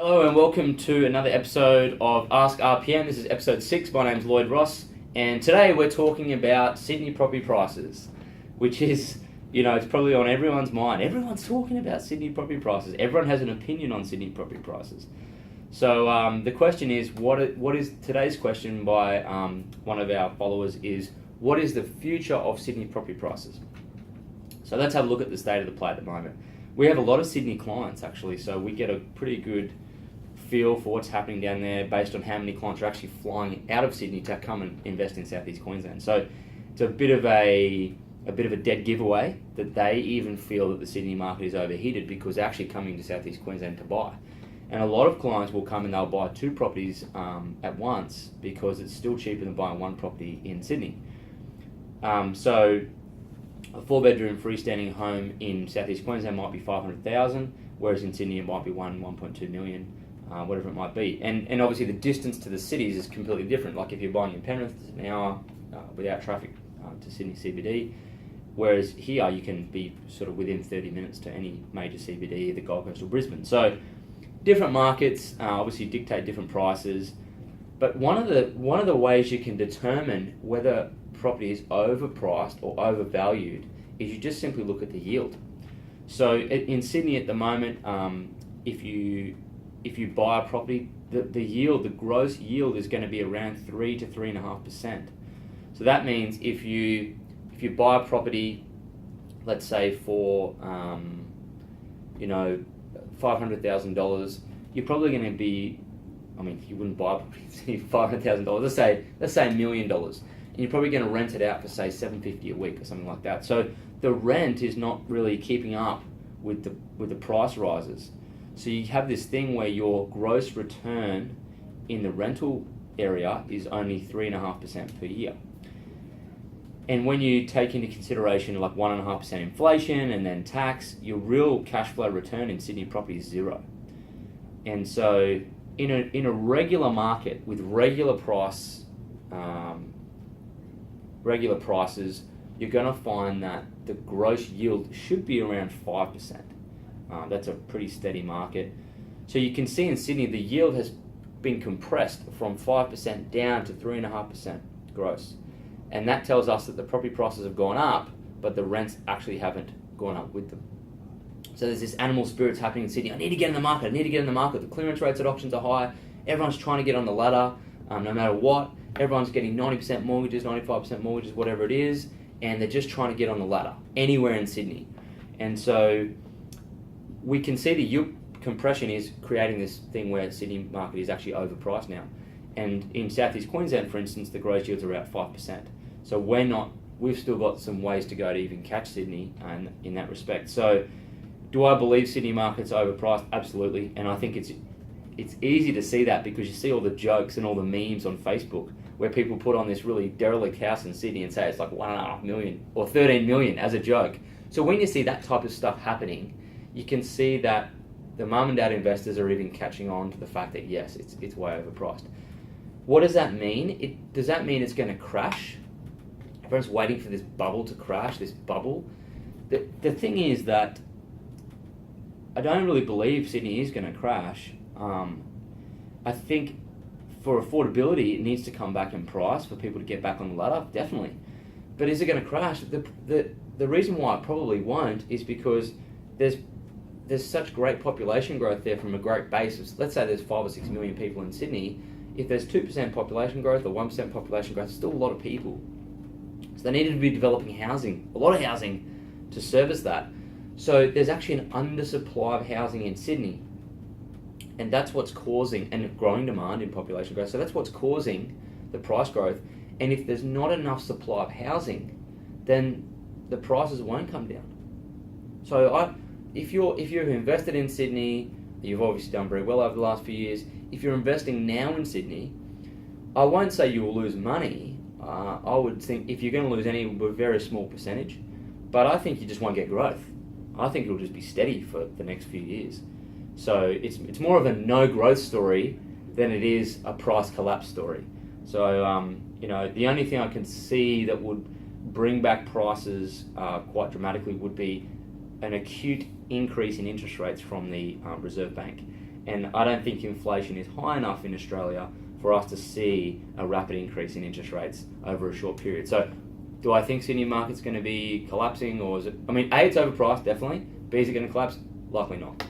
Hello and welcome to another episode of Ask RPM. This is episode 6. My name's Lloyd Ross, and today we're talking about Sydney property prices, which is, it's probably on everyone's mind. Everyone's talking about Sydney property prices. Everyone has an opinion on Sydney property prices. So the question is, what is today's question by one of our followers is, what is the future of Sydney property prices? So let's have a look at the state of the play at the moment. We have a lot of Sydney clients actually, so we get a pretty good feel for what's happening down there based on how many clients are actually flying out of Sydney to come and invest in Southeast Queensland. So it's a bit of a dead giveaway that they even feel that the Sydney market is overheated because they're actually coming to Southeast Queensland to buy. And a lot of clients will come and they'll buy two properties at once because it's still cheaper than buying one property in Sydney. So a 4-bedroom freestanding home in Southeast Queensland might be $500,000, whereas in Sydney it might be $1.2 million. Whatever it might be. And obviously the distance to the cities is completely different. Like if you're buying in Penrith, it's an hour without traffic to Sydney CBD, whereas here you can be sort of within 30 minutes to any major CBD, either Gold Coast or Brisbane. So different markets obviously dictate different prices, but one of the ways you can determine whether property is overpriced or overvalued is you just simply look at the yield. So in Sydney at the moment, if you buy a property, the yield, the gross yield is going to be around 3 to 3.5%. So that means if you buy a property, let's say for $500,000, you're probably going to be, you wouldn't buy a property for $500,000. Let's say $1 million, and you're probably going to rent it out for say $750 a week or something like that. So the rent is not really keeping up with the price rises. So you have this thing where your gross return in the rental area is only 3.5% per year. And when you take into consideration like 1.5% inflation and then tax, your real cash flow return in Sydney property is zero. And so in a regular market with regular prices, you're going to find that the gross yield should be around 5%. That's a pretty steady market. So you can see in Sydney the yield has been compressed from 5% down to 3.5% gross. And that tells us that the property prices have gone up, but the rents actually haven't gone up with them. So there's this animal spirits happening in Sydney. I need to get in the market. The clearance rates at auctions are high. Everyone's trying to get on the ladder, no matter what. Everyone's getting 90% mortgages, 95% mortgages, whatever it is. And they're just trying to get on the ladder anywhere in Sydney. And so we can see the yield compression is creating this thing where Sydney market is actually overpriced now. And in Southeast Queensland, for instance, the gross yields are about 5%. So we've still got some ways to go to even catch Sydney in that respect. So do I believe Sydney market's overpriced? Absolutely. And I think it's easy to see that because you see all the jokes and all the memes on Facebook where people put on this really derelict house in Sydney and say it's like $1.5 million or $13 million as a joke. So when you see that type of stuff happening, you can see that the mum and dad investors are even catching on to the fact that yes, it's way overpriced. What does that mean? Does that mean it's going to crash? Everyone's waiting for this bubble to crash, this bubble. The thing is that I don't really believe Sydney is going to crash. I think for affordability, it needs to come back in price for people to get back on the ladder, definitely. But is it going to crash? The reason why it probably won't is because there's such great population growth there from a great base. Let's say there's 5 or 6 million people in Sydney. If there's 2% population growth or 1% population growth, it's still a lot of people. So they needed to be developing housing, a lot of housing, to service that. So there's actually an undersupply of housing in Sydney. And that's what's causing, and growing demand in population growth, so that's what's causing the price growth. And if there's not enough supply of housing, then the prices won't come down. So if you're invested in Sydney, you've obviously done very well over the last few years. If you're investing now in Sydney, I won't say you will lose money. I would think if you're going to lose any, a very small percentage. But I think you just won't get growth. I think it'll just be steady for the next few years. So it's more of a no growth story than it is a price collapse story. So the only thing I can see that would bring back prices quite dramatically would be an acute increase in interest rates from the Reserve Bank. and I don't think inflation is high enough in Australia for us to see a rapid increase in interest rates over a short period. So do I think Sydney market's going to be collapsing, or is it? I mean, A, it's overpriced, definitely. B, is it going to collapse? Likely not.